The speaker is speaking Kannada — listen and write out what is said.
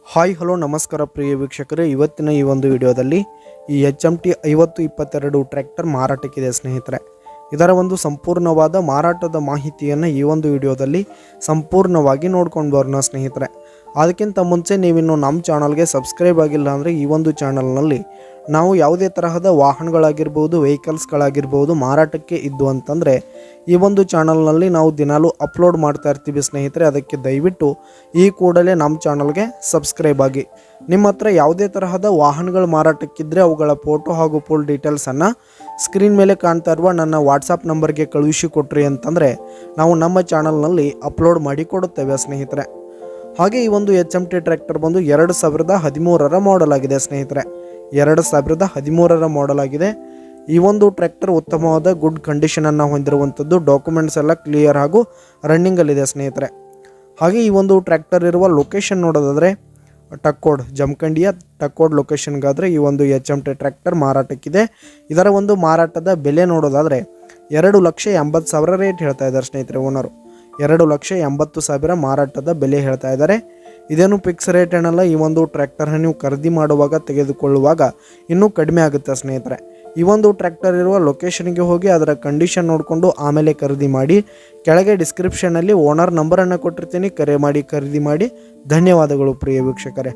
ಹಾಯ್ ಹಲೋ ನಮಸ್ಕಾರ ಪ್ರಿಯ ವೀಕ್ಷಕರೇ, ಇವತ್ತಿನ ಈ ಒಂದು ವಿಡಿಯೋದಲ್ಲಿ ಈ HMT 5022 ಟ್ರ್ಯಾಕ್ಟರ್ ಮಾರಾಟಕ್ಕಿದೆ ಸ್ನೇಹಿತರೆ. ಇದರ ಒಂದು ಸಂಪೂರ್ಣವಾದ ಮಾರಾಟದ ಮಾಹಿತಿಯನ್ನು ಈ ಒಂದು ವಿಡಿಯೋದಲ್ಲಿ ಸಂಪೂರ್ಣವಾಗಿ ನೋಡ್ಕೊಂಡು ಬರೋಣ ಸ್ನೇಹಿತರೆ. ಅದಕ್ಕಿಂತ ಮುಂಚೆ ನೀವಿನ್ನು ನಮ್ಮ ಚಾನಲ್ಗೆ ಸಬ್ಸ್ಕ್ರೈಬ್ ಆಗಿಲ್ಲ ಅಂದರೆ ಈ ಒಂದು ಚಾನಲ್ನಲ್ಲಿ ನಾವು ಯಾವುದೇ ತರಹದ ವಾಹನಗಳಾಗಿರ್ಬೋದು, ವೆಹಿಕಲ್ಸ್ಗಳಾಗಿರ್ಬೋದು ಮಾರಾಟಕ್ಕೆ ಇದ್ದು ಅಂತಂದರೆ ಈ ಒಂದು ಚಾನಲ್ನಲ್ಲಿ ನಾವು ದಿನಾಲೂ ಅಪ್ಲೋಡ್ ಮಾಡ್ತಾ ಇರ್ತೀವಿ ಸ್ನೇಹಿತರೆ. ಅದಕ್ಕೆ ದಯವಿಟ್ಟು ಈ ಕೂಡಲೇ ನಮ್ಮ ಚಾನಲ್ಗೆ ಸಬ್ಸ್ಕ್ರೈಬ್ ಆಗಿ. ನಿಮ್ಮ ಹತ್ರ ಯಾವುದೇ ತರಹದ ವಾಹನಗಳು ಮಾರಾಟಕ್ಕಿದ್ದರೆ ಅವುಗಳ ಫೋಟೋ ಹಾಗೂ ಫುಲ್ ಡೀಟೇಲ್ಸನ್ನು ಸ್ಕ್ರೀನ್ ಮೇಲೆ ಕಾಣ್ತಾ ಇರುವ ನನ್ನ ವಾಟ್ಸಪ್ ನಂಬರ್ಗೆ ಕಳುಹಿಸಿ ಕೊಟ್ರಿ ಅಂತಂದರೆ ನಾವು ನಮ್ಮ ಚಾನಲ್ನಲ್ಲಿ ಅಪ್ಲೋಡ್ ಮಾಡಿ ಕೊಡುತ್ತೇವೆ ಸ್ನೇಹಿತರೆ. ಹಾಗೆ ಈ ಒಂದು HMT ಟ್ರ್ಯಾಕ್ಟರ್ ಬಂದು 2013ರ ಮಾಡೆಲ್ ಆಗಿದೆ ಸ್ನೇಹಿತರೆ. 2013ರ ಮಾಡೆಲ್ ಆಗಿದೆ. ಈ ಒಂದು ಟ್ರ್ಯಾಕ್ಟರ್ ಉತ್ತಮವಾದ ಗುಡ್ ಕಂಡೀಷನನ್ನು ಹೊಂದಿರುವಂಥದ್ದು. ಡಾಕ್ಯುಮೆಂಟ್ಸ್ ಎಲ್ಲ ಕ್ಲಿಯರ್ ಹಾಗೂ ರನ್ನಿಂಗಲ್ಲಿದೆ ಸ್ನೇಹಿತರೆ. ಹಾಗೆ ಈ ಒಂದು ಟ್ರ್ಯಾಕ್ಟರ್ ಇರುವ ಲೊಕೇಶನ್ ನೋಡೋದಾದರೆ ಟಕ್ಕೋಡ್, ಜಮಖಂಡಿಯ ಟಕ್ಕೋಡ್ ಲೊಕೇಶನ್ಗಾದರೆ ಈ ಒಂದು HMT ಟ್ರ್ಯಾಕ್ಟರ್ ಮಾರಾಟಕ್ಕಿದೆ. ಇದರ ಒಂದು ಮಾರಾಟದ ಬೆಲೆ ನೋಡೋದಾದರೆ 2,80,000 ರೇಟ್ ಹೇಳ್ತಾ ಇದ್ದಾರೆ ಸ್ನೇಹಿತರೆ. ಓನರು 2,80,000 ಮಾರಾಟದ ಬೆಲೆ ಹೇಳ್ತಾ ಇದ್ದಾರೆ. ಇದೇನು ಫಿಕ್ಸ್ ರೇಟ್ ಏನಲ್ಲ. ಈ ಒಂದು ಟ್ರ್ಯಾಕ್ಟರ್ನ ನೀವು ಖರೀದಿ ಮಾಡುವಾಗ ತೆಗೆದುಕೊಳ್ಳುವಾಗ ಇನ್ನೂ ಕಡಿಮೆ ಆಗುತ್ತೆ ಸ್ನೇಹಿತರೆ. ಈ ಒಂದು ಟ್ರ್ಯಾಕ್ಟರ್ ಇರುವ ಲೊಕೇಶನ್ಗೆ ಹೋಗಿ ಅದರ ಕಂಡೀಷನ್ ನೋಡಿಕೊಂಡು ಆಮೇಲೆ ಖರೀದಿ ಮಾಡಿ. ಕೆಳಗೆ ಡಿಸ್ಕ್ರಿಪ್ಷನಲ್ಲಿ ಓನರ್ ನಂಬರನ್ನು ಕೊಟ್ಟಿರ್ತೀನಿ, ಕರೆ ಮಾಡಿ ಖರೀದಿ ಮಾಡಿ. ಧನ್ಯವಾದಗಳು ಪ್ರಿಯ ವೀಕ್ಷಕರೇ.